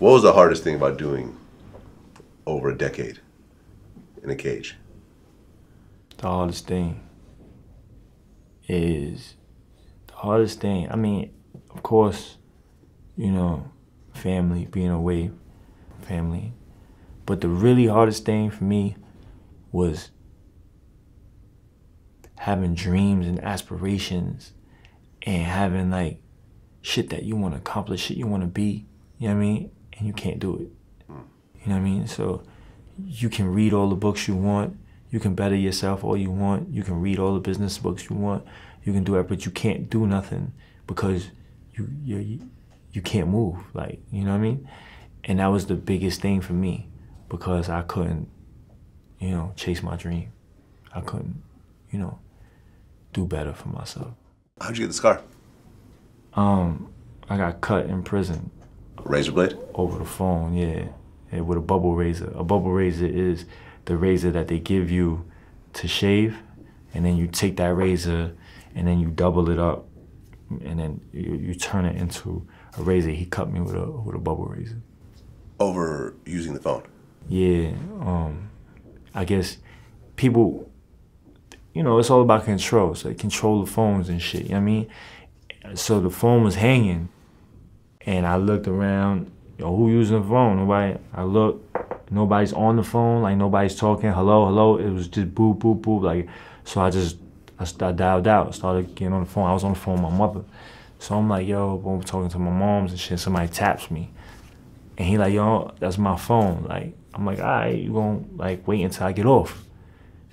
What was the hardest thing about doing over a decade in a cage? The hardest thing, I mean, of course, you know, family, being away from family. But the really hardest thing for me was having dreams and aspirations and having like shit that you want to accomplish, shit you want to be, you know what I mean? And you can't do it. You know what I mean? So you can read all the books you want, you can better yourself all you want, you can read all the business books you want, you can do it, but you can't do nothing because you can't move, like, you know what I mean? And that was the biggest thing for me because I couldn't, you know, chase my dream. I couldn't, you know, do better for myself. How'd you get the scar? I got cut in prison. Razor blade? Over the phone, yeah. With a bubble razor. A bubble razor is the razor that they give you to shave, and then you take that razor and then you double it up and then you turn it into a razor. He cut me with a bubble razor. Over using the phone? Yeah, I guess people, you know, it's all about control. So they control the phones and shit, you know what I mean? So the phone was hanging and I looked around, yo, who using the phone? Nobody. I looked, nobody's on the phone, like nobody's talking, hello, hello. It was just boop, boop, boop. Like, so I dialed out, started getting on the phone. I was on the phone with my mother. So I'm like, yo, I'm talking to my moms and shit. Somebody taps me. And he like, yo, that's my phone. Like, I'm like, all right, you gonna like wait until I get off.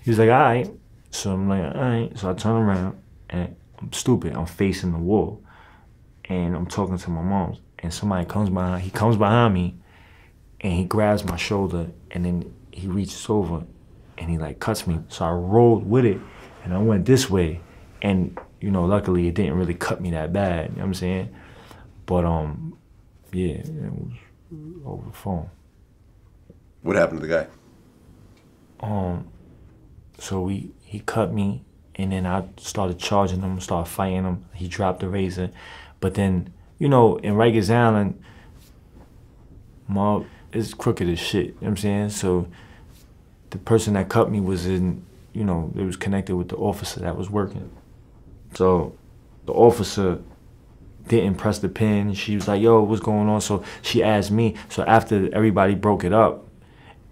He was like, all right. So I'm like, all right. So I turn around and I'm stupid. I'm facing the wall. And I'm talking to my moms. And somebody comes behind me and he grabs my shoulder and then he reaches over and he like cuts me. So I rolled with it and I went this way. And, you know, luckily it didn't really cut me that bad, you know what I'm saying? But yeah, it was over the phone. What happened to the guy? So he cut me and then I started charging him, started fighting him. He dropped the razor. But then, you know, in Rikers Island, it's crooked as shit, you know what I'm saying? So the person that cut me was in, you know, it was connected with the officer that was working. So the officer didn't press the pin. She was like, yo, what's going on? So she asked me. So after everybody broke it up,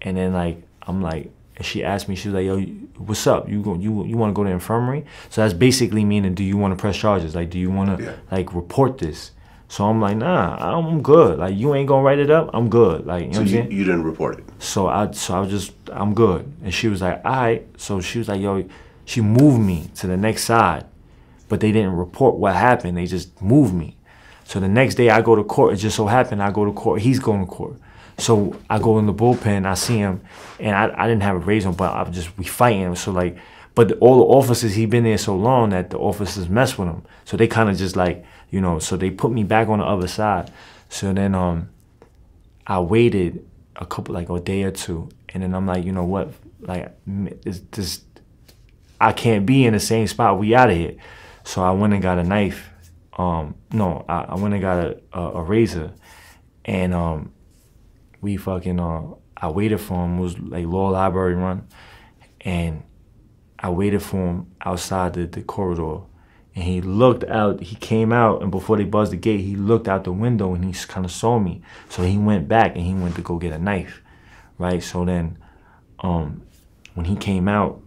and then like, I'm like, and she asked me, she was like, yo, what's up? You want to go to the infirmary? So that's basically meaning, do you want to press charges? Like, do you want to like report this? So I'm like, nah, I'm good. Like, you ain't gonna write it up, I'm good. Like, you know what I'm saying? You didn't report it? So I was just, I'm good. And she was like, all right. So she was like, yo, she moved me to the next side, but they didn't report what happened. They just moved me. So the next day I go to court. It just so happened I go to court. He's going to court. So I go in the bullpen, I see him, and I didn't have a razor, but we fighting. So like, but all the officers, he been there so long that the officers mess with him. So they kind of just like, you know, so they put me back on the other side. So then I waited like a day or two, and then I'm like, you know what, like, this, I can't be in the same spot, we out of here. So I went and got a knife. No, I went and got a razor, and we fucking, I waited for him. It was like Law Library Run, and I waited for him outside the corridor, and he looked out, he came out, and before they buzzed the gate, he looked out the window and he kind of saw me. So he went back and he went to go get a knife, right? So then when he came out,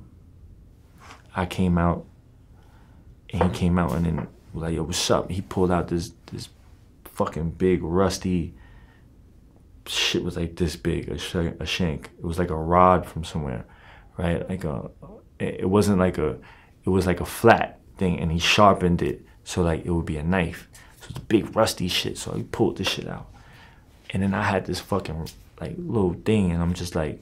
I came out, and he came out and then was like, yo, what's up? He pulled out this fucking big rusty shit, was like this big, a shank. It was like a rod from somewhere, right? Like it wasn't like it was like a flat thing, and he sharpened it so like it would be a knife. So it's a big rusty shit. So he pulled this shit out, and then I had this fucking like little thing, and I'm just like,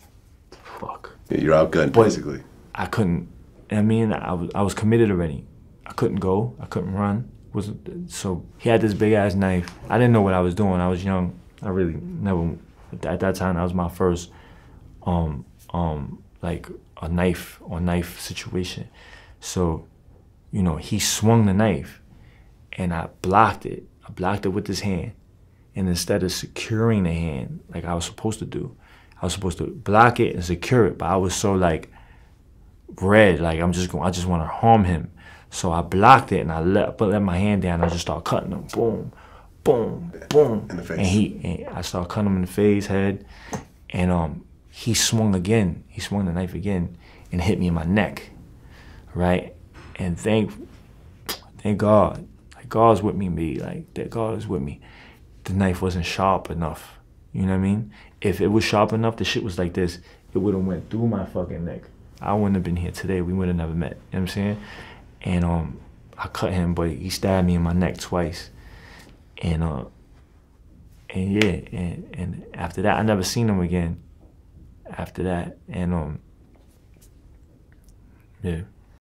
fuck. Yeah, you're outgunned, basically. I couldn't. I mean, I was committed already. I couldn't go. I couldn't run. So he had this big ass knife. I didn't know what I was doing. I was young. I really never. At that time, that was my first, like a knife situation. So, you know, he swung the knife, and I blocked it. I blocked it with his hand, And instead of securing the hand like I was supposed to do, I was supposed to block it and secure it, but I was so like red, like I just want to harm him. So I blocked it and I let my hand down. I just started cutting him, boom, boom, boom, in the face. And I started cutting him in the face, head, and he swung again. He swung the knife again and hit me in my neck, right? And thank God, like God's with me, like that God is with me. The knife wasn't sharp enough. You know what I mean? If it was sharp enough, the shit was like this, it would have went through my fucking neck. I wouldn't have been here today. We would have never met. You know what I'm saying? And I cut him, but he stabbed me in my neck twice. And yeah, and after that, I never seen him again. After that, and yeah.